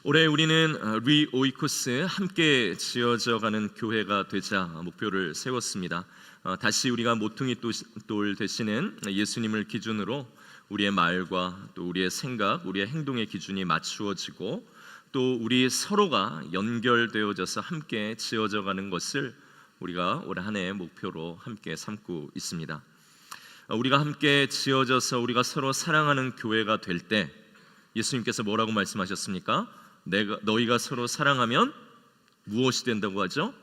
올해 우리는 리오이코스 함께 지어져가는 교회가 되자 목표를 세웠습니다. 다시 우리가 모퉁이 돌 되시는 예수님을 기준으로 우리의 말과 또 우리의 생각, 우리의 행동의 기준이 맞추어지고 또 우리 서로가 연결되어져서 함께 지어져가는 것을 우리가 올 한 해의 목표로 함께 삼고 있습니다. 우리가 함께 지어져서 우리가 서로 사랑하는 교회가 될 때 예수님께서 뭐라고 말씀하셨습니까? 너희가 서로 사랑하면 무엇이 된다고 하죠?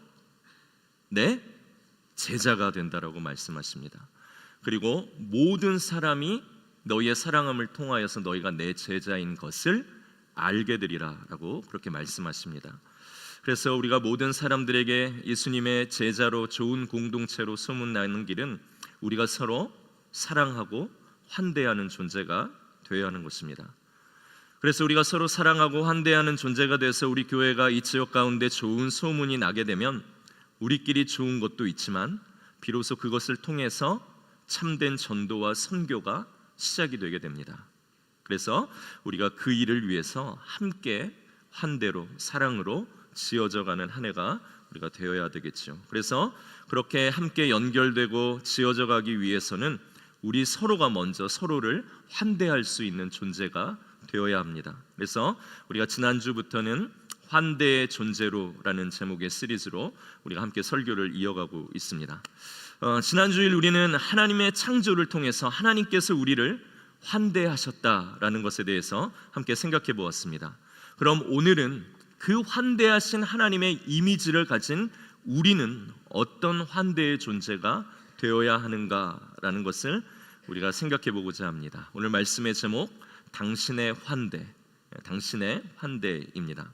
내 제자가 된다라고 말씀하십니다. 그리고 모든 사람이 너희의 사랑함을 통하여서 너희가 내 제자인 것을 알게 되리라라고 그렇게 말씀하십니다. 그래서 우리가 모든 사람들에게 예수님의 제자로 좋은 공동체로 소문나는 길은 우리가 서로 사랑하고 환대하는 존재가 되어야 하는 것입니다. 그래서 우리가 서로 사랑하고 환대하는 존재가 돼서 우리 교회가 이 지역 가운데 좋은 소문이 나게 되면 우리끼리 좋은 것도 있지만 비로소 그것을 통해서 참된 전도와 선교가 시작이 되게 됩니다. 그래서 우리가 그 일을 위해서 함께 환대로 사랑으로 지어져가는 한 해가 우리가 되어야 되겠죠. 그래서 그렇게 함께 연결되고 지어져가기 위해서는 우리 서로가 먼저 서로를 환대할 수 있는 존재가 되어야 합니다. 그래서 우리가 지난주부터는 환대의 존재로라는 제목의 시리즈로 우리가 함께 설교를 이어가고 있습니다. 지난주일 우리는 하나님의 창조를 통해서 하나님께서 우리를 환대하셨다라는 것에 대해서 함께 생각해 보았습니다. 그럼 오늘은 그 환대하신 하나님의 이미지를 가진 우리는 어떤 환대의 존재가 되어야 하는가라는 것을 우리가 생각해 보고자 합니다. 오늘 말씀의 제목 당신의 환대입니다.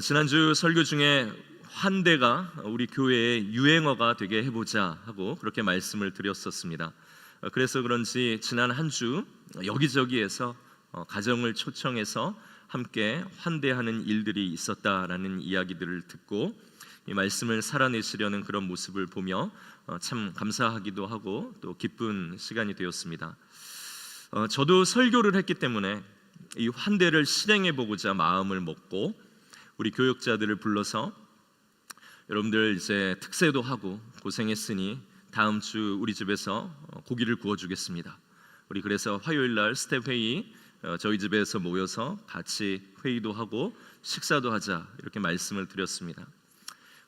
지난주 설교 중에 환대가 우리 교회의 유행어가 되게 해보자 하고 그렇게 말씀을 드렸었습니다. 그래서 그런지 지난 한 주 여기저기에서 가정을 초청해서 함께 환대하는 일들이 있었다라는 이야기들을 듣고 이 말씀을 살아내시려는 그런 모습을 보며 참 감사하기도 하고 또 기쁜 시간이 되었습니다. 저도 설교를 했기 때문에 이 환대를 실행해 보고자 마음을 먹고 우리 교역자들을 불러서 여러분들 이제 특세도 하고 고생했으니 다음 주 우리 집에서 고기를 구워주겠습니다. 우리 그래서 화요일 날 스텝 회의 저희 집에서 모여서 같이 회의도 하고 식사도 하자 이렇게 말씀을 드렸습니다.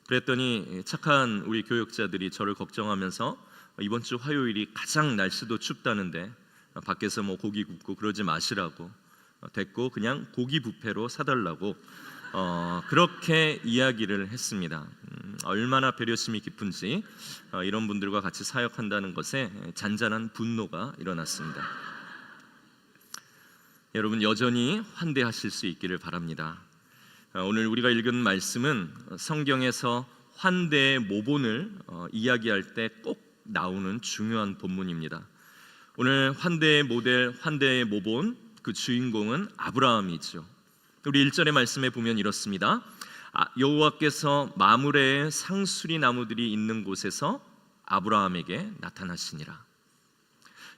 그랬더니 착한 우리 교역자들이 저를 걱정하면서 이번 주 화요일이 가장 날씨도 춥다는데 밖에서 뭐 고기 굽고 그러지 마시라고 됐고 그냥 고기 뷔페로 사달라고 그렇게 이야기를 했습니다. 얼마나 배려심이 깊은지 이런 분들과 같이 사역한다는 것에 잔잔한 분노가 일어났습니다. 여러분 여전히 환대하실 수 있기를 바랍니다. 오늘 우리가 읽은 말씀은 성경에서 환대의 모본을 이야기할 때 꼭 나오는 중요한 본문입니다. 오늘 환대의 모델, 환대의 모본, 그 주인공은 아브라함이죠. 우리 1절의 말씀에 보면 이렇습니다. 여호와께서 마므레의 상수리 나무들이 있는 곳에서 아브라함에게 나타나시니라.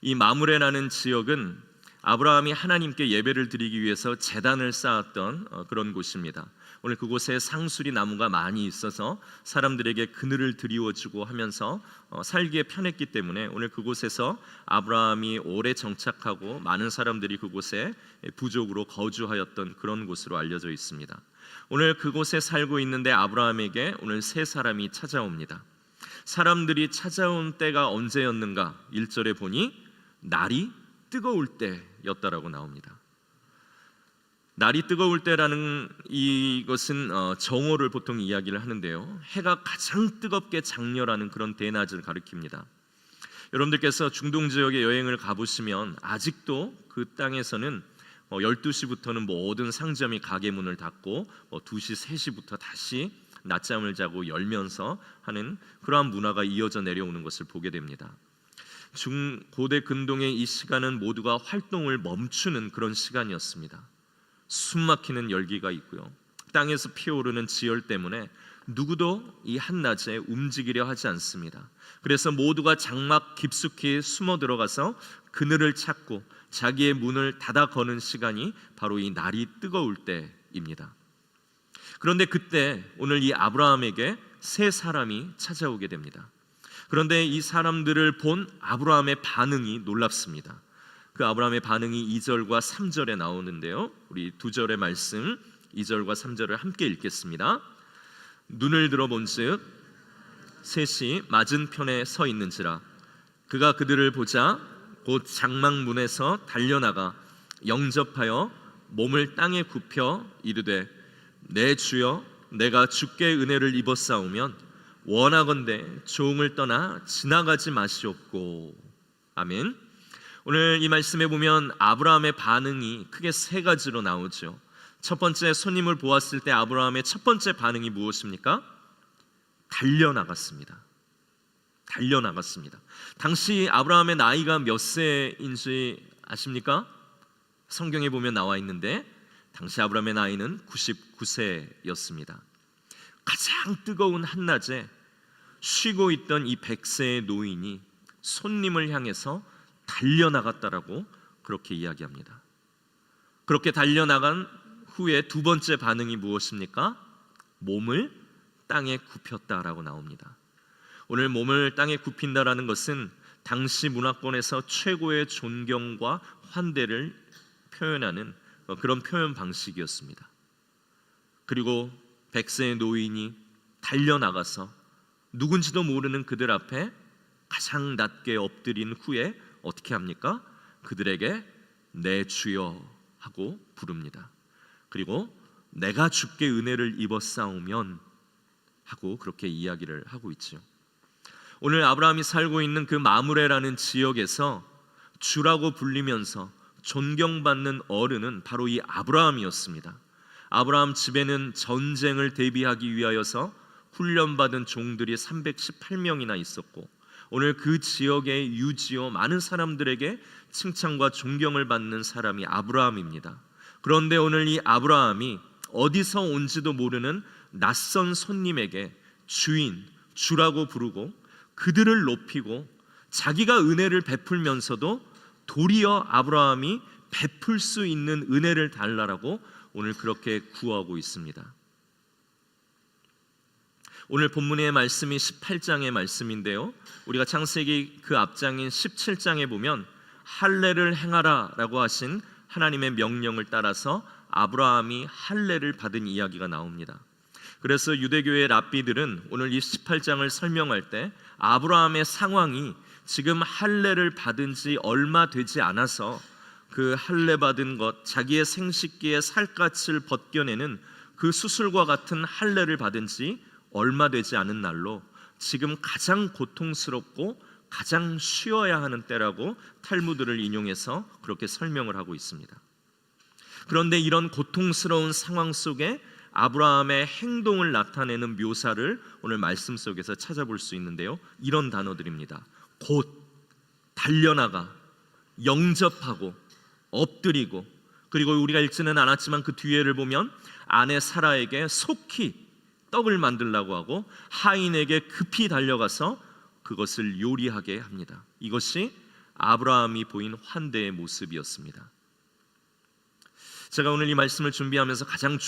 이 마므레라는 지역은 아브라함이 하나님께 예배를 드리기 위해서 제단을 쌓았던 그런 곳입니다. 오늘 그곳에 상수리 나무가 많이 있어서 사람들에게 그늘을 드리워주고 하면서 살기에 편했기 때문에 오늘 그곳에서 아브라함이 오래 정착하고 많은 사람들이 그곳에 부족으로 거주하였던 그런 곳으로 알려져 있습니다. 오늘 그곳에 살고 있는데 아브라함에게 오늘 세 사람이 찾아옵니다. 사람들이 찾아온 때가 언제였는가? 1절에 보니 날이 뜨거울 때였다라고 나옵니다. 날이 뜨거울 때라는 이것은 정오를 보통 이야기를 하는데요. 해가 가장 뜨겁게 장렬하는 그런 대낮을 가리킵니다. 여러분들께서 중동 지역에 여행을 가보시면 아직도 그 땅에서는 12시부터는 모든 상점이 가게 문을 닫고 2시, 3시부터 다시 낮잠을 자고 열면서 하는 그러한 문화가 이어져 내려오는 것을 보게 됩니다. 중고대 근동의 이 시간은 모두가 활동을 멈추는 그런 시간이었습니다. 숨막히는 열기가 있고요. 땅에서 피어오르는 지열 때문에 누구도 이 한낮에 움직이려 하지 않습니다. 그래서 모두가 장막 깊숙이 숨어 들어가서 그늘을 찾고 자기의 문을 닫아 거는 시간이 바로 이 날이 뜨거울 때입니다. 그런데 그때 오늘 이 아브라함에게 세 사람이 찾아오게 됩니다. 그런데 이 사람들을 본 아브라함의 반응이 놀랍습니다. 그 아브라함의 반응이 2절과 3절에 나오는데요, 우리 두 절의 말씀 2절과 3절을 함께 읽겠습니다. 눈을 들어본즉 셋이 맞은편에 서 있는지라. 그가 그들을 보자 곧 장막문에서 달려나가 영접하여 몸을 땅에 굽혀 이르되 내 주여, 내가 주께 은혜를 입었사오면 원하건대 종을 떠나 지나가지 마시옵고. 아멘. 오늘 이 말씀에 보면 아브라함의 반응이 크게 세 가지로 나오죠. 첫 번째, 손님을 보았을 때 아브라함의 첫 번째 반응이 무엇입니까? 달려나갔습니다. 당시 아브라함의 나이가 몇 세인지 아십니까? 성경에 보면 나와 있는데 당시 아브라함의 나이는 99세였습니다. 가장 뜨거운 한낮에 쉬고 있던 이 100세의 노인이 손님을 향해서 달려나갔다라고 그렇게 이야기합니다. 그렇게 달려나간 후에 두 번째 반응이 무엇입니까? 몸을 땅에 굽혔다라고 나옵니다. 오늘 몸을 땅에 굽힌다라는 것은 당시 문화권에서 최고의 존경과 환대를 표현하는 그런 표현 방식이었습니다. 그리고 100세의 노인이 달려나가서 누군지도 모르는 그들 앞에 가장 낮게 엎드린 후에 어떻게 합니까? 그들에게 내 주여 하고 부릅니다. 그리고 내가 주께 은혜를 입었사오면 하고 그렇게 이야기를 하고 있지요. 오늘 아브라함이 살고 있는 그 마므레라는 지역에서 주라고 불리면서 존경받는 어른은 바로 이 아브라함이었습니다. 아브라함 집에는 전쟁을 대비하기 위하여서 훈련받은 종들이 318명이나 있었고 오늘 그 지역의 유지요 많은 사람들에게 칭찬과 존경을 받는 사람이 아브라함입니다. 그런데 오늘 이 아브라함이 어디서 온지도 모르는 낯선 손님에게 주인, 주라고 부르고 그들을 높이고 자기가 은혜를 베풀면서도 도리어 아브라함이 베풀 수 있는 은혜를 달라라고 오늘 그렇게 구하고 있습니다. 오늘 본문의 말씀이 18장의 말씀인데요, 우리가 창세기 그 앞장인 17장에 보면 할례를 행하라 라고 하신 하나님의 명령을 따라서 아브라함이 할례를 받은 이야기가 나옵니다. 그래서 유대교의 랍비들은 오늘 이 18장을 설명할 때 아브라함의 상황이 지금 할례를 받은 지 얼마 되지 않아서 그 할례 받은 것, 자기의 생식기의 살갗을 벗겨내는 그 수술과 같은 할례를 받은 지 얼마 되지 않은 날로 지금 가장 고통스럽고 가장 쉬어야 하는 때라고 탈무드를 인용해서 그렇게 설명을 하고 있습니다. 그런데 이런 고통스러운 상황 속에 아브라함의 행동을 나타내는 묘사를 오늘 말씀 속에서 찾아볼 수 있는데요, 이런 단어들입니다. 곧, 달려나가, 영접하고, 엎드리고, 그리고 우리가 읽지는 않았지만 그 뒤에를 보면 아내 사라에게 속히 떡을 만들라고 하고 하인에게 급히 달려가서 그것을 요리하게 합니다. 이것이 아브라함이 보인 환대의 모습이었습니다. 제가 오늘 이 말씀을 준비하면서 가장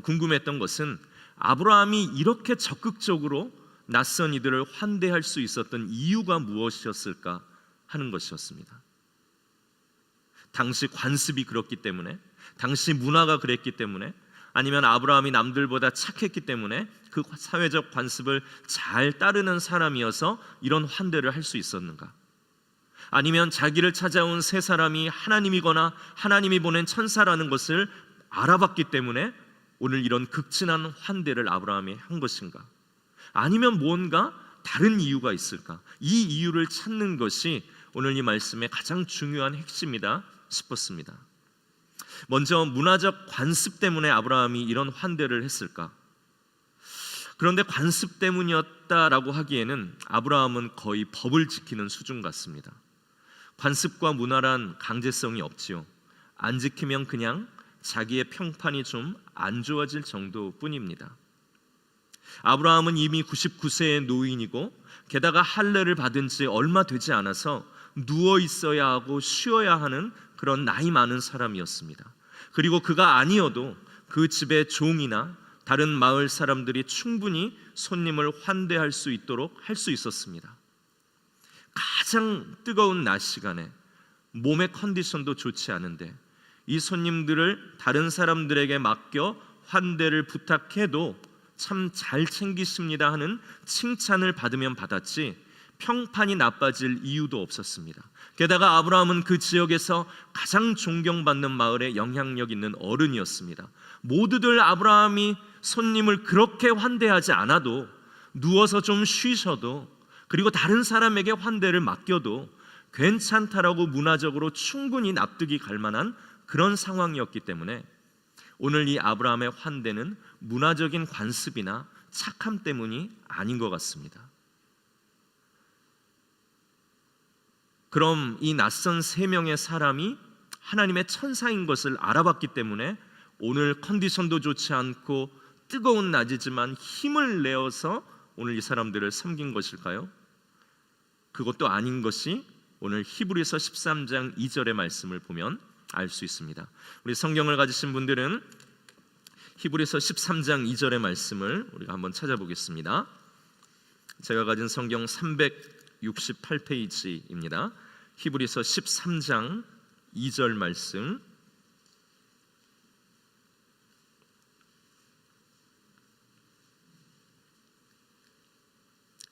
궁금했던 것은 아브라함이 이렇게 적극적으로 낯선 이들을 환대할 수 있었던 이유가 무엇이었을까 하는 것이었습니다. 당시 관습이 그렇기 때문에, 당시 문화가 그랬기 때문에, 아니면 아브라함이 남들보다 착했기 때문에 그 사회적 관습을 잘 따르는 사람이어서 이런 환대를 할 수 있었는가? 아니면 자기를 찾아온 세 사람이 하나님이거나 하나님이 보낸 천사라는 것을 알아봤기 때문에 오늘 이런 극진한 환대를 아브라함이 한 것인가? 아니면 뭔가 다른 이유가 있을까? 이 이유를 찾는 것이 오늘 이 말씀의 가장 중요한 핵심이다 싶었습니다. 먼저 문화적 관습 때문에 아브라함이 이런 환대를 했을까? 그런데 관습 때문이었다라고 하기에는 아브라함은 거의 법을 지키는 수준 같습니다. 관습과 문화란 강제성이 없지요. 안 지키면 그냥 자기의 평판이 좀 안 좋아질 정도뿐입니다. 아브라함은 이미 99세의 노인이고 게다가 할례를 받은 지 얼마 되지 않아서 누워 있어야 하고 쉬어야 하는 그런 나이 많은 사람이었습니다. 그리고 그가 아니어도 그 집의 종이나 다른 마을 사람들이 충분히 손님을 환대할 수 있도록 할 수 있었습니다. 가장 뜨거운 낮 시간에 몸의 컨디션도 좋지 않은데 이 손님들을 다른 사람들에게 맡겨 환대를 부탁해도 참 잘 챙기십니다 하는 칭찬을 받으면 받았지 평판이 나빠질 이유도 없었습니다. 게다가 아브라함은 그 지역에서 가장 존경받는 마을에 영향력 있는 어른이었습니다. 모두들 아브라함이 손님을 그렇게 환대하지 않아도 누워서 좀 쉬셔도 그리고 다른 사람에게 환대를 맡겨도 괜찮다라고 문화적으로 충분히 납득이 갈 만한 그런 상황이었기 때문에 오늘 이 아브라함의 환대는 문화적인 관습이나 착함 때문이 아닌 것 같습니다. 그럼 이 낯선 세 명의 사람이 하나님의 천사인 것을 알아봤기 때문에 오늘 컨디션도 좋지 않고 뜨거운 낮이지만 힘을 내어서 오늘 이 사람들을 섬긴 것일까요? 그것도 아닌 것이 오늘 히브리서 13장 2절의 말씀을 보면 알 수 있습니다. 우리 성경을 가지신 분들은 히브리서 13장 2절의 말씀을 우리가 한번 찾아보겠습니다. 제가 가진 성경 368페이지입니다. 히브리서 13장 2절 말씀.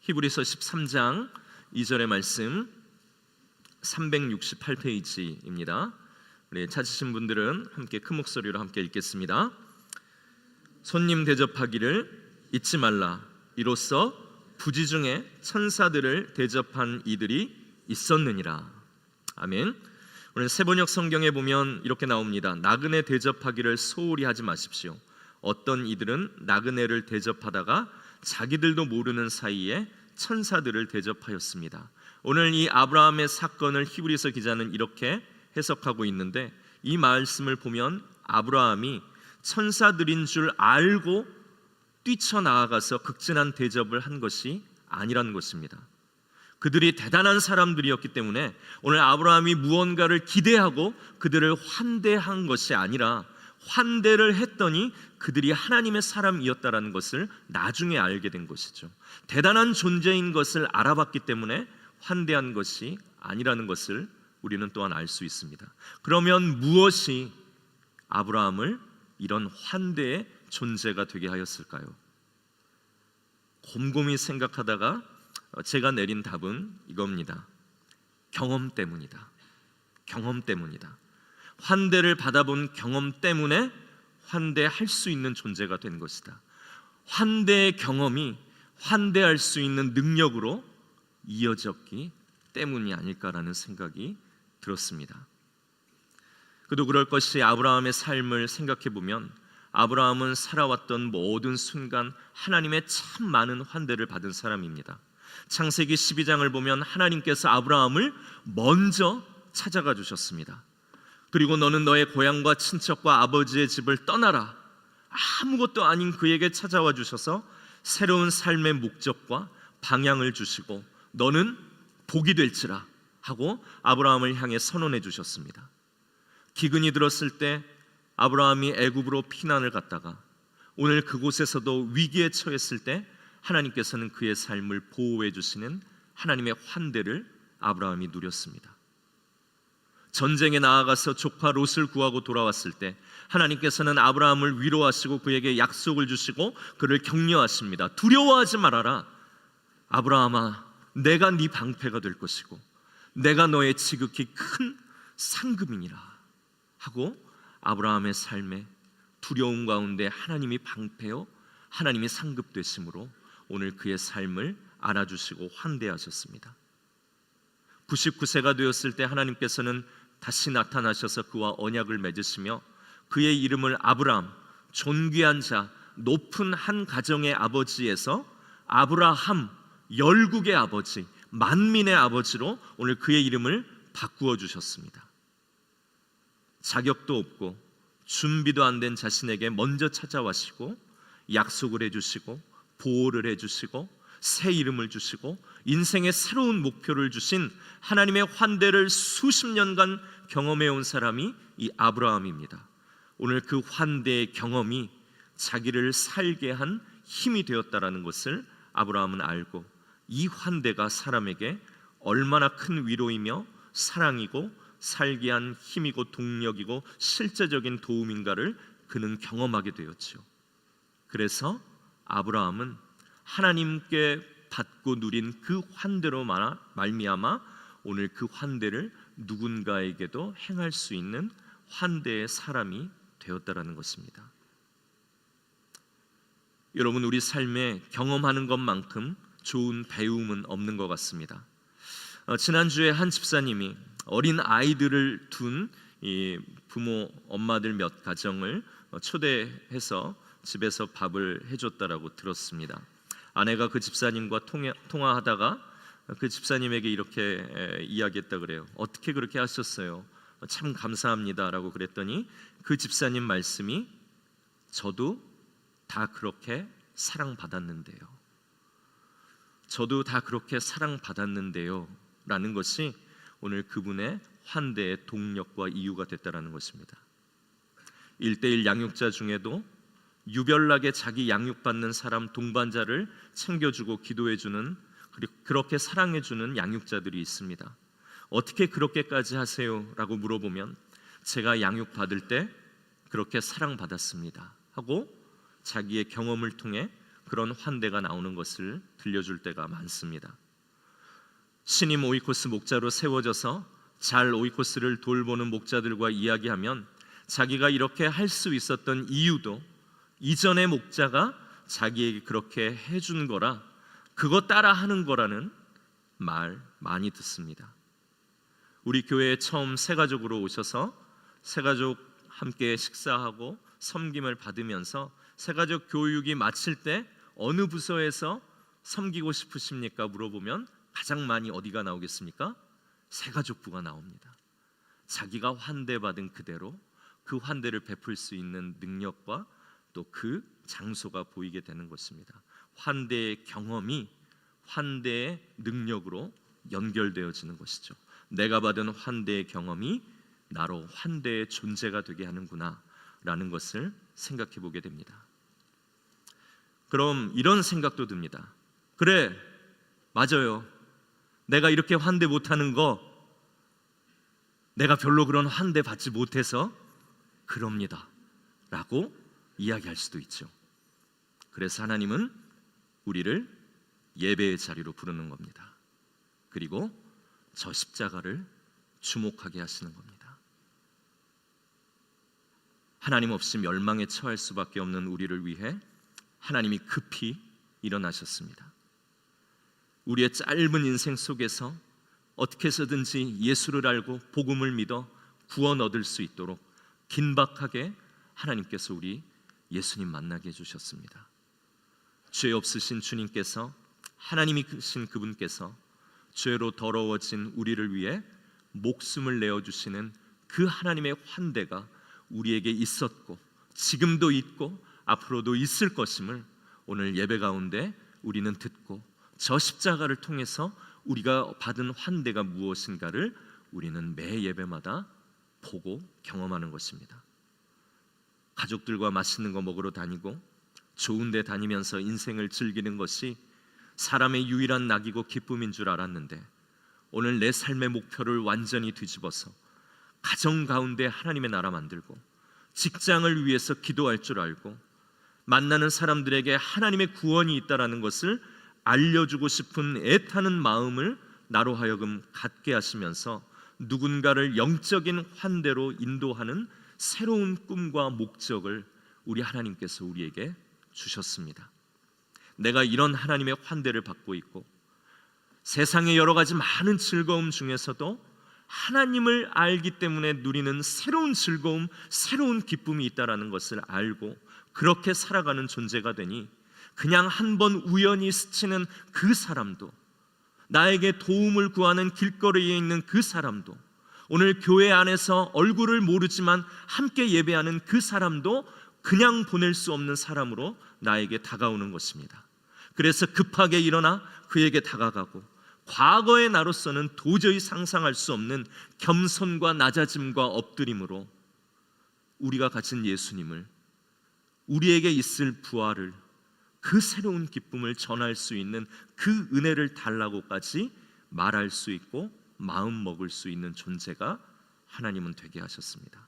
히브리서 13장 2절의 말씀 368페이지입니다. 우리 찾으신 분들은 함께 큰 목소리로 함께 읽겠습니다. 손님 대접하기를 잊지 말라. 이로써 부지 중에 천사들을 대접한 이들이 있었느니라. 아멘. 오늘 세번역 성경에 보면 이렇게 나옵니다. 나그네 대접하기를 소홀히 하지 마십시오. 어떤 이들은 나그네를 대접하다가 자기들도 모르는 사이에 천사들을 대접하였습니다. 오늘 이 아브라함의 사건을 히브리서 기자는 이렇게 해석하고 있는데 이 말씀을 보면 아브라함이 천사들인 줄 알고 뛰쳐나아가서 극진한 대접을 한 것이 아니라는 것입니다. 그들이 대단한 사람들이었기 때문에 오늘 아브라함이 무언가를 기대하고 그들을 환대한 것이 아니라 환대를 했더니 그들이 하나님의 사람이었다라는 것을 나중에 알게 된 것이죠. 대단한 존재인 것을 알아봤기 때문에 환대한 것이 아니라는 것을 우리는 또한 알 수 있습니다. 그러면 무엇이 아브라함을 이런 환대의 존재가 되게 하였을까요? 곰곰이 생각하다가 제가 내린 답은 이겁니다. 경험 때문이다. 경험 때문이다. 환대를 받아본 경험 때문에 환대할 수 있는 존재가 된 것이다. 환대의 경험이 환대할 수 있는 능력으로 이어졌기 때문이 아닐까라는 생각이 들었습니다. 그도 그럴 것이 아브라함의 삶을 생각해 보면 아브라함은 살아왔던 모든 순간 하나님의 참 많은 환대를 받은 사람입니다. 창세기 12장을 보면 하나님께서 아브라함을 먼저 찾아가 주셨습니다. 그리고 너는 너의 고향과 친척과 아버지의 집을 떠나라. 아무것도 아닌 그에게 찾아와 주셔서 새로운 삶의 목적과 방향을 주시고 너는 복이 될지라 하고 아브라함을 향해 선언해 주셨습니다. 기근이 들었을 때 아브라함이 애굽으로 피난을 갔다가 오늘 그곳에서도 위기에 처했을 때 하나님께서는 그의 삶을 보호해 주시는 하나님의 환대를 아브라함이 누렸습니다. 전쟁에 나아가서 조카 롯을 구하고 돌아왔을 때 하나님께서는 아브라함을 위로하시고 그에게 약속을 주시고 그를 격려하십니다. 두려워하지 말아라. 아브라함아, 내가 네 방패가 될 것이고 내가 너의 지극히 큰 상급이니라 하고 아브라함의 삶에 두려움 가운데 하나님이 방패요 하나님이 상급 되심으로 오늘 그의 삶을 알아주시고 환대하셨습니다. 99세가 되었을 때 하나님께서는 다시 나타나셔서 그와 언약을 맺으시며 그의 이름을 아브람, 존귀한 자, 높은 한 가정의 아버지에서 아브라함, 열국의 아버지, 만민의 아버지로 오늘 그의 이름을 바꾸어 주셨습니다. 자격도 없고 준비도 안 된 자신에게 먼저 찾아와시고 약속을 해주시고 보호를 해주시고 새 이름을 주시고 인생의 새로운 목표를 주신 하나님의 환대를 수십 년간 경험해 온 사람이 이 아브라함입니다. 오늘 그 환대의 경험이 자기를 살게 한 힘이 되었다라는 것을 아브라함은 알고, 이 환대가 사람에게 얼마나 큰 위로이며 사랑이고 살게 한 힘이고 동력이고 실제적인 도움인가를 그는 경험하게 되었죠. 그래서 아브라함은 하나님께 받고 누린 그 환대로 말미암아 오늘 그 환대를 누군가에게도 행할 수 있는 환대의 사람이 되었다라는 것입니다. 여러분, 우리 삶에 경험하는 것만큼 좋은 배움은 없는 것 같습니다. 지난주에 한 집사님이 어린 아이들을 둔 이 부모 엄마들 몇 가정을 초대해서 집에서 밥을 해줬다라고 들었습니다. 아내가 그 집사님과 통화하다가 그 집사님에게 이렇게 이야기했다 그래요. 어떻게 그렇게 하셨어요? 참 감사합니다라고 그랬더니 그 집사님 말씀이, 저도 다 그렇게 사랑받았는데요. 저도 다 그렇게 사랑받았는데요 라는 것이 오늘 그분의 환대의 동력과 이유가 됐다라는 것입니다. 1:1 양육자 중에도 유별나게 자기 양육받는 사람 동반자를 챙겨주고 기도해주는, 그리고 그렇게 사랑해주는 양육자들이 있습니다. 어떻게 그렇게까지 하세요? 라고 물어보면 제가 양육받을 때 그렇게 사랑받았습니다 하고 자기의 경험을 통해 그런 환대가 나오는 것을 들려줄 때가 많습니다. 신임 오이코스 목자로 세워져서 잘 오이코스를 돌보는 목자들과 이야기하면 자기가 이렇게 할 수 있었던 이유도 이전의 목자가 자기에게 그렇게 해준 거라, 그거 따라 하는 거라는 말 많이 듣습니다. 우리 교회에 처음 새가족으로 오셔서 새가족 함께 식사하고 섬김을 받으면서 새가족 교육이 마칠 때 어느 부서에서 섬기고 싶으십니까? 물어보면 가장 많이 어디가 나오겠습니까? 새가족부가 나옵니다. 자기가 환대받은 그대로 그 환대를 베풀 수 있는 능력과 또 그 장소가 보이게 되는 것입니다. 환대의 경험이 환대의 능력으로 연결되어지는 것이죠. 내가 받은 환대의 경험이 나로 환대의 존재가 되게 하는구나 라는 것을 생각해 보게 됩니다. 그럼 이런 생각도 듭니다. 그래, 맞아요. 내가 이렇게 환대 못하는 거 내가 별로 그런 환대 받지 못해서 그럽니다 라고 이야기할 수도 있죠. 그래서 하나님은 우리를 예배의 자리로 부르는 겁니다. 그리고 저 십자가를 주목하게 하시는 겁니다. 하나님 없이 멸망에 처할 수밖에 없는 우리를 위해 하나님이 급히 일어나셨습니다. 우리의 짧은 인생 속에서 어떻게 해서든지 예수를 알고 복음을 믿어 구원 얻을 수 있도록 긴박하게 하나님께서 우리 예수님 만나게 해주셨습니다. 죄 없으신 주님께서, 하나님이신 그분께서 죄로 더러워진 우리를 위해 목숨을 내어주시는 그 하나님의 환대가 우리에게 있었고 지금도 있고 앞으로도 있을 것임을 오늘 예배 가운데 우리는 듣고, 저 십자가를 통해서 우리가 받은 환대가 무엇인가를 우리는 매 예배마다 보고 경험하는 것입니다. 가족들과 맛있는 거 먹으러 다니고 좋은 데 다니면서 인생을 즐기는 것이 사람의 유일한 낙이고 기쁨인 줄 알았는데, 오늘 내 삶의 목표를 완전히 뒤집어서 가정 가운데 하나님의 나라 만들고 직장을 위해서 기도할 줄 알고 만나는 사람들에게 하나님의 구원이 있다라는 것을 알려주고 싶은 애타는 마음을 나로 하여금 갖게 하시면서 누군가를 영적인 환대로 인도하는 새로운 꿈과 목적을 우리 하나님께서 우리에게 주셨습니다. 내가 이런 하나님의 환대를 받고 있고 세상의 여러 가지 많은 즐거움 중에서도 하나님을 알기 때문에 누리는 새로운 즐거움, 새로운 기쁨이 있다라는 것을 알고 그렇게 살아가는 존재가 되니 그냥 한번 우연히 스치는 그 사람도, 나에게 도움을 구하는 길거리에 있는 그 사람도, 오늘 교회 안에서 얼굴을 모르지만 함께 예배하는 그 사람도 그냥 보낼 수 없는 사람으로 나에게 다가오는 것입니다. 그래서 급하게 일어나 그에게 다가가고 과거의 나로서는 도저히 상상할 수 없는 겸손과 낮아짐과 엎드림으로 우리가 가진 예수님을, 우리에게 있을 부활을, 그 새로운 기쁨을 전할 수 있는 그 은혜를 달라고까지 말할 수 있고 마음 먹을 수 있는 존재가 하나님은 되게 하셨습니다.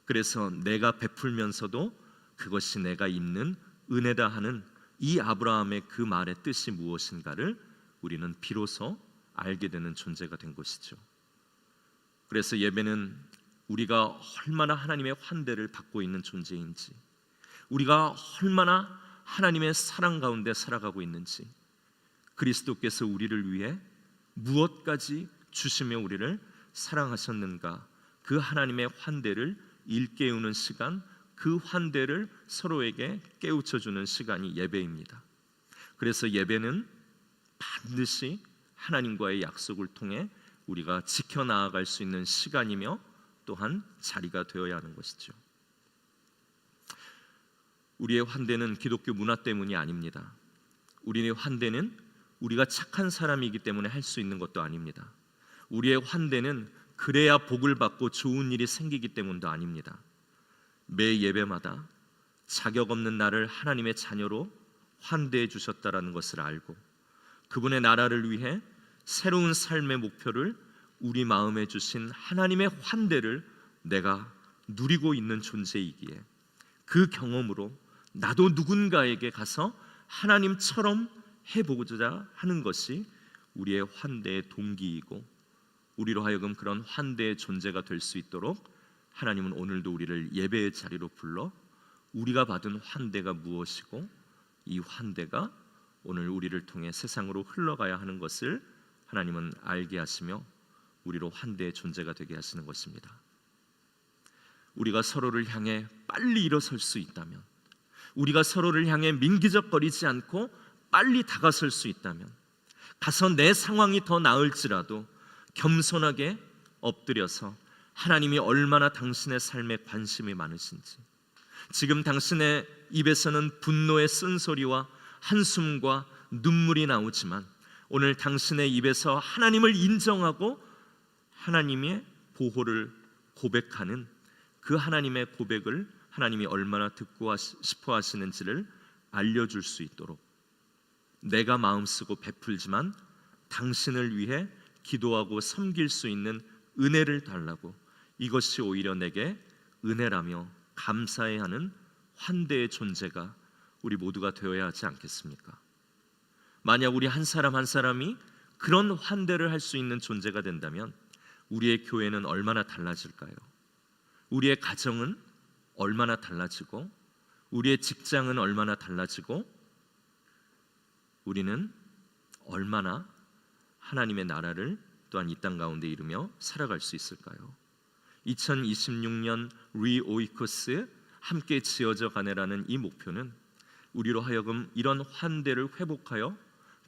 그래서 내가 베풀면서도 그것이 내가 입는 은혜다 하는 이 아브라함의 그 말의 뜻이 무엇인가를 우리는 비로소 알게 되는 존재가 된 것이죠. 그래서 예배는 우리가 얼마나 하나님의 환대를 받고 있는 존재인지, 우리가 얼마나 하나님의 사랑 가운데 살아가고 있는지, 그리스도께서 우리를 위해 무엇까지 주시며 우리를 사랑하셨는가, 그 하나님의 환대를 일깨우는 시간, 그 환대를 서로에게 깨우쳐주는 시간이 예배입니다. 그래서 예배는 반드시 하나님과의 약속을 통해 우리가 지켜나아갈 수 있는 시간이며 또한 자리가 되어야 하는 것이죠. 우리의 환대는 기독교 문화 때문이 아닙니다. 우리의 환대는 우리가 착한 사람이기 때문에 할 수 있는 것도 아닙니다. 우리의 환대는 그래야 복을 받고 좋은 일이 생기기 때문도 아닙니다. 매 예배마다 자격 없는 나를 하나님의 자녀로 환대해 주셨다라는 것을 알고 그분의 나라를 위해 새로운 삶의 목표를 우리 마음에 주신 하나님의 환대를 내가 누리고 있는 존재이기에 그 경험으로 나도 누군가에게 가서 하나님처럼 해보고자 하는 것이 우리의 환대의 동기이고, 우리로 하여금 그런 환대의 존재가 될 수 있도록 하나님은 오늘도 우리를 예배의 자리로 불러 우리가 받은 환대가 무엇이고 이 환대가 오늘 우리를 통해 세상으로 흘러가야 하는 것을 하나님은 알게 하시며 우리로 환대의 존재가 되게 하시는 것입니다. 우리가 서로를 향해 빨리 일어설 수 있다면, 우리가 서로를 향해 민기적거리지 않고 빨리 다가설 수 있다면, 가서 내 상황이 더 나을지라도 겸손하게 엎드려서 하나님이 얼마나 당신의 삶에 관심이 많으신지, 지금 당신의 입에서는 분노의 쓴소리와 한숨과 눈물이 나오지만 오늘 당신의 입에서 하나님을 인정하고 하나님의 보호를 고백하는 그 하나님의 고백을 하나님이 얼마나 듣고 싶어 하시는지를 알려줄 수 있도록 내가 마음쓰고 베풀지만 당신을 위해 기도하고 섬길 수 있는 은혜를 달라고, 이것이 오히려 내게 은혜라며 감사해야 하는 환대의 존재가 우리 모두가 되어야 하지 않겠습니까? 만약 우리 한 사람 한 사람이 그런 환대를 할 수 있는 존재가 된다면 우리의 교회는 얼마나 달라질까요? 우리의 가정은 얼마나 달라지고, 우리의 직장은 얼마나 달라지고, 우리는 얼마나 하나님의 나라를 또한 이 땅 가운데 이루며 살아갈 수 있을까요? 2026년 리오이코스 함께 지어져 가네라는 이 목표는 우리로 하여금 이런 환대를 회복하여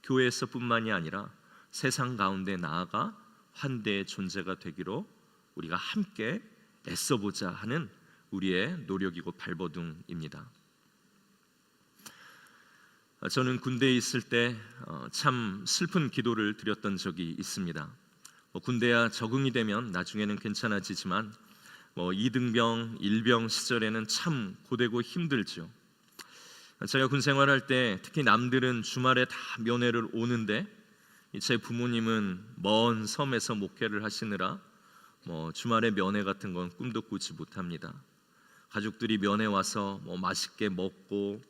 교회에서뿐만이 아니라 세상 가운데 나아가 환대의 존재가 되기로 우리가 함께 애써보자 하는 우리의 노력이고 발버둥입니다. 저는 군대에 있을 때 참 슬픈 기도를 드렸던 적이 있습니다. 군대야 적응이 되면 나중에는 괜찮아지지만 2등병, 1병 시절에는 참 고되고 힘들죠. 제가 군 생활할 때 특히 남들은 주말에 다 면회를 오는데 제 부모님은 먼 섬에서 목회를 하시느라 주말에 면회 같은 건 꿈도 꾸지 못합니다. 가족들이 면회 와서 맛있게 먹고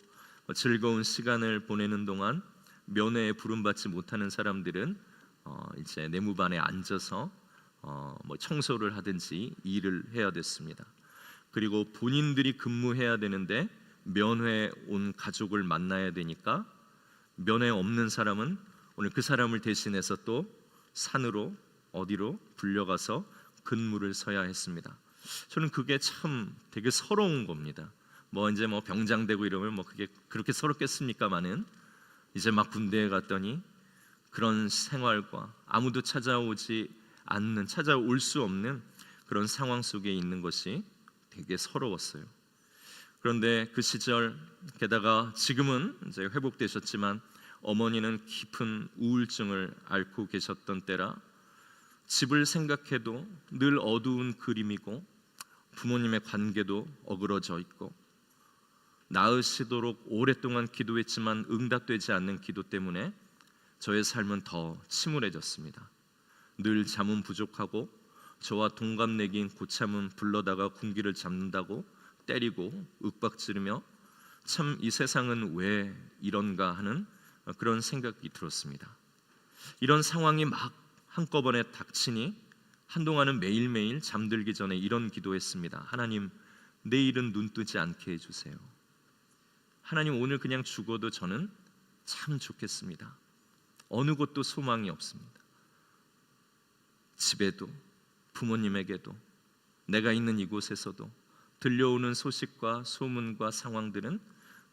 즐거운 시간을 보내는 동안 면회에 부름받지 못하는 사람들은 이제 내무반에 앉아서 청소를 하든지 일을 해야 됐습니다. 그리고 본인들이 근무해야 되는데 면회 온 가족을 만나야 되니까 면회 없는 사람은 오늘 그 사람을 대신해서 또 산으로 어디로 불려가서 근무를 서야 했습니다. 저는 그게 참 되게 서러운 겁니다. 이제 병장되고 이러면 그게 그렇게 서럽겠습니까마는 이제 막 군대에 갔더니 그런 생활과 아무도 찾아올 수 없는 그런 상황 속에 있는 것이 되게 서러웠어요. 그런데 그 시절, 게다가 지금은 이제 회복되셨지만 어머니는 깊은 우울증을 앓고 계셨던 때라 집을 생각해도 늘 어두운 그림이고 부모님의 관계도 어그러져 있고 나으시도록 오랫동안 기도했지만 응답되지 않는 기도 때문에 저의 삶은 더 침울해졌습니다. 늘 잠은 부족하고 저와 동갑내기인 고참은 불러다가 군기를 잡는다고 때리고 윽박지르며 참 이 세상은 왜 이런가 하는 그런 생각이 들었습니다. 이런 상황이 막 한꺼번에 닥치니 한동안은 매일매일 잠들기 전에 이런 기도했습니다. 하나님, 내일은 눈 뜨지 않게 해주세요. 하나님, 오늘 그냥 죽어도 저는 참 좋겠습니다. 어느 곳도 소망이 없습니다. 집에도 부모님에게도 내가 있는 이곳에서도 들려오는 소식과 소문과 상황들은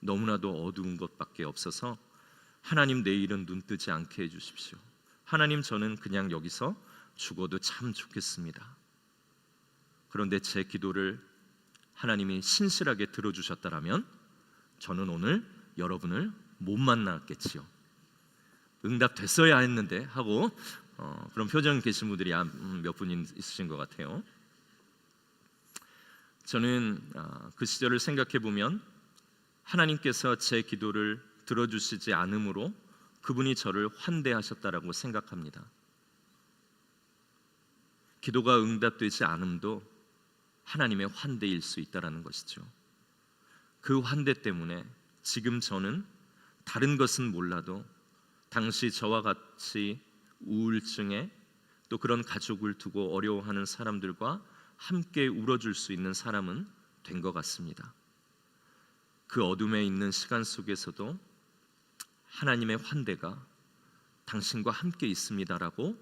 너무나도 어두운 것밖에 없어서 하나님, 내일은 눈 뜨지 않게 해주십시오. 하나님, 저는 그냥 여기서 죽어도 참 좋겠습니다. 그런데 제 기도를 하나님이 신실하게 들어주셨다라면 저는 오늘 여러분을 못 만났겠지요. 응답됐어야 했는데 하고 그런 표정 계신 분들이 몇 분 있으신 것 같아요. 저는 그 시절을 생각해 보면 하나님께서 제 기도를 들어주시지 않으므로 그분이 저를 환대하셨다라고 생각합니다. 기도가 응답되지 않음도 하나님의 환대일 수 있다라는 것이죠. 그 환대 때문에 지금 저는 다른 것은 몰라도 당시 저와 같이 우울증에 또 그런 가족을 두고 어려워하는 사람들과 함께 울어줄 수 있는 사람은 된 것 같습니다. 그 어둠에 있는 시간 속에서도 하나님의 환대가 당신과 함께 있습니다라고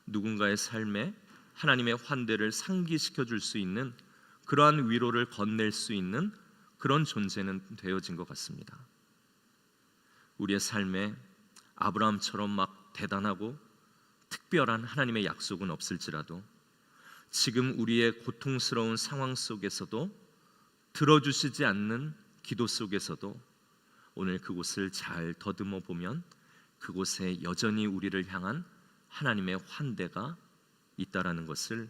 누군가의 삶에 하나님의 환대를 상기시켜 줄 수 있는 그러한 위로를 건넬 수 있는 그런 존재는 되어진 것 같습니다. 우리의 삶에 아브라함처럼 막 대단하고 특별한 하나님의 약속은 없을지라도 지금 우리의 고통스러운 상황 속에서도 들어주시지 않는 기도 속에서도 오늘 그곳을 잘 더듬어 보면 그곳에 여전히 우리를 향한 하나님의 환대가 있다라는 것을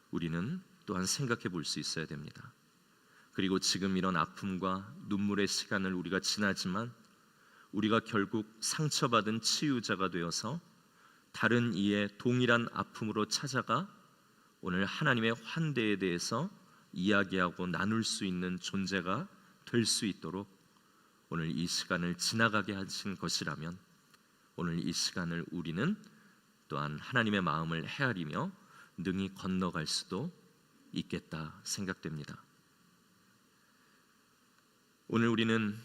우리는 또한 생각해 볼 수 있어야 됩니다. 그리고 지금 이런 아픔과 눈물의 시간을 우리가 지나지만 우리가 결국 상처받은 치유자가 되어서 다른 이의 동일한 아픔으로 찾아가 오늘 하나님의 환대에 대해서 이야기하고 나눌 수 있는 존재가 될 수 있도록 오늘 이 시간을 지나가게 하신 것이라면 오늘 이 시간을 우리는 또한 하나님의 마음을 헤아리며 능히 건너갈 수도 있겠다 생각됩니다. 오늘 우리는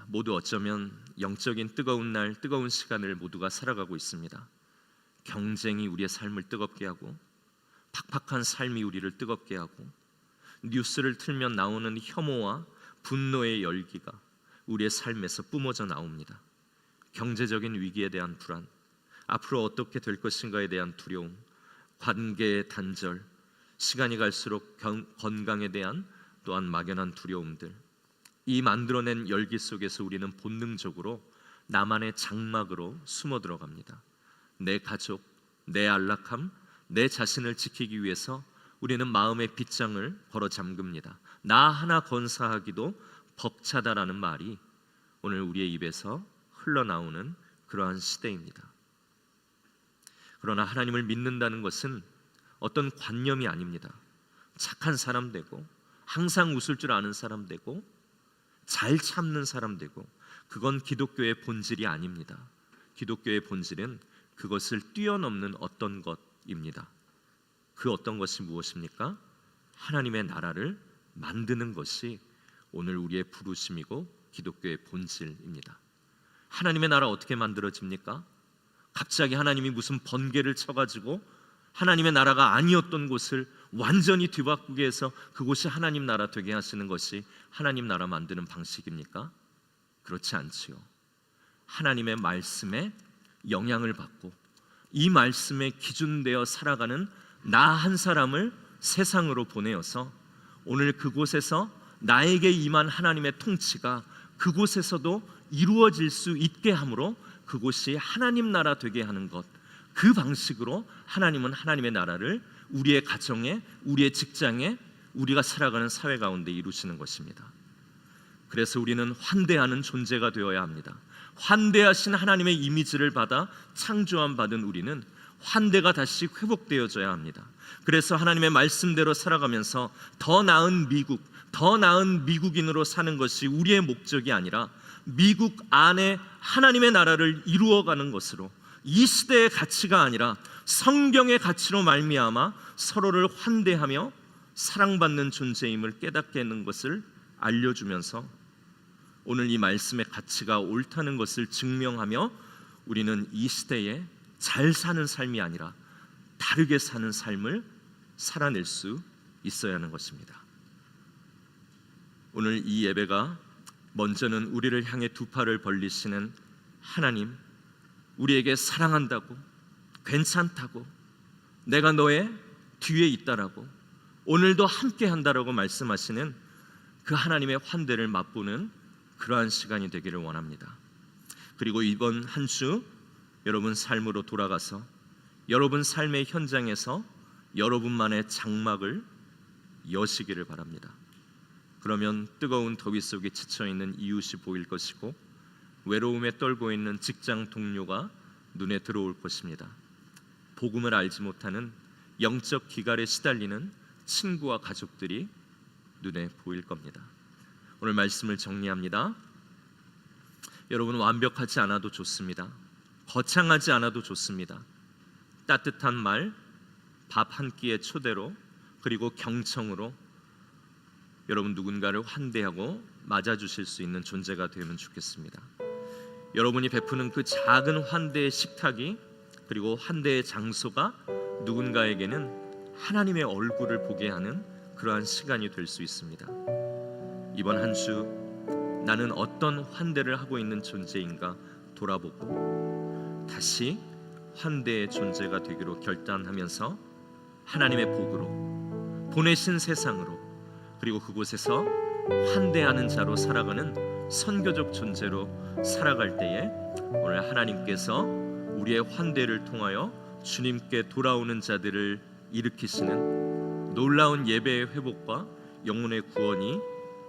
모두 어쩌면 영적인 뜨거운 날, 뜨거운 시간을 모두가 살아가고 있습니다. 경쟁이 우리의 삶을 뜨겁게 하고 팍팍한 삶이 우리를 뜨겁게 하고 뉴스를 틀면 나오는 혐오와 분노의 열기가 우리의 삶에서 뿜어져 나옵니다. 경제적인 위기에 대한 불안, 앞으로 어떻게 될 것인가에 대한 두려움, 관계의 단절, 시간이 갈수록 건강에 대한 또한 막연한 두려움들, 이 만들어낸 열기 속에서 우리는 본능적으로 나만의 장막으로 숨어 들어갑니다. 내 가족, 내 안락함, 내 자신을 지키기 위해서 우리는 마음의 빗장을 걸어 잠깁니다. 나 하나 건사하기도 벅차다라는 말이 오늘 우리의 입에서 흘러나오는 그러한 시대입니다. 그러나 하나님을 믿는다는 것은 어떤 관념이 아닙니다. 착한 사람 되고 항상 웃을 줄 아는 사람 되고 잘 참는 사람 되고 그건 기독교의 본질이 아닙니다. 기독교의 본질은 그것을 뛰어넘는 어떤 것입니다. 그 어떤 것이 무엇입니까? 하나님의 나라를 만드는 것이 오늘 우리의 부르심이고 기독교의 본질입니다. 하나님의 나라 어떻게 만들어집니까? 갑자기 하나님이 무슨 번개를 쳐가지고 하나님의 나라가 아니었던 곳을 완전히 뒤바꾸게 해서 그곳이 하나님 나라 되게 하시는 것이 하나님 나라 만드는 방식입니까? 그렇지 않지요. 하나님의 말씀에 영향을 받고 이 말씀에 기준되어 살아가는 나 한 사람을 세상으로 보내어서 오늘 그곳에서 나에게 임한 하나님의 통치가 그곳에서도 이루어질 수 있게 함으로 그곳이 하나님 나라 되게 하는 것, 그 방식으로 하나님은 하나님의 나라를 우리의 가정에, 우리의 직장에, 우리가 살아가는 사회 가운데 이루시는 것입니다. 그래서 우리는 환대하는 존재가 되어야 합니다. 환대하신 하나님의 이미지를 받아 창조함 받은 우리는 환대가 다시 회복되어져야 합니다. 그래서 하나님의 말씀대로 살아가면서 더 나은 미국, 더 나은 미국인으로 사는 것이 우리의 목적이 아니라 미국 안에 하나님의 나라를 이루어가는 것으로, 이 시대의 가치가 아니라 성경의 가치로 말미암아 서로를 환대하며 사랑받는 존재임을 깨닫게 하는 것을 알려주면서 오늘 이 말씀의 가치가 옳다는 것을 증명하며 우리는 이 시대에 잘 사는 삶이 아니라 다르게 사는 삶을 살아낼 수 있어야 하는 것입니다. 오늘 이 예배가 먼저는 우리를 향해 두 팔을 벌리시는 하나님, 우리에게 사랑한다고, 괜찮다고, 내가 너의 뒤에 있다라고, 오늘도 함께 한다라고 말씀하시는 그 하나님의 환대를 맛보는 그러한 시간이 되기를 원합니다. 그리고 이번 한 주 여러분 삶으로 돌아가서 여러분 삶의 현장에서 여러분만의 장막을 여시기를 바랍니다. 그러면 뜨거운 더위 속에 지쳐있는 이웃이 보일 것이고 외로움에 떨고 있는 직장 동료가 눈에 들어올 것입니다. 복음을 알지 못하는 영적 기갈에 시달리는 친구와 가족들이 눈에 보일 겁니다. 오늘 말씀을 정리합니다. 여러분, 완벽하지 않아도 좋습니다. 거창하지 않아도 좋습니다. 따뜻한 말, 밥 한 끼의 초대로, 그리고 경청으로 여러분 누군가를 환대하고 맞아주실 수 있는 존재가 되면 좋겠습니다. 여러분이 베푸는 그 작은 환대의 식탁이, 그리고 환대의 장소가 누군가에게는 하나님의 얼굴을 보게 하는 그러한 시간이 될 수 있습니다. 이번 한 주 나는 어떤 환대를 하고 있는 존재인가 돌아보고 다시 환대의 존재가 되기로 결단하면서 하나님의 복으로, 보내신 세상으로, 그리고 그곳에서 환대하는 자로 살아가는 선교적 존재로 살아갈 때에 오늘 하나님께서 우리의 환대를 통하여 주님께 돌아오는 자들을 일으키시는 놀라운 예배의 회복과 영혼의 구원이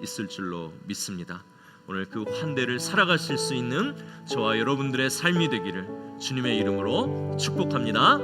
있을 줄로 믿습니다. 오늘 그 환대를 살아가실 수 있는 저와 여러분들의 삶이 되기를 주님의 이름으로 축복합니다.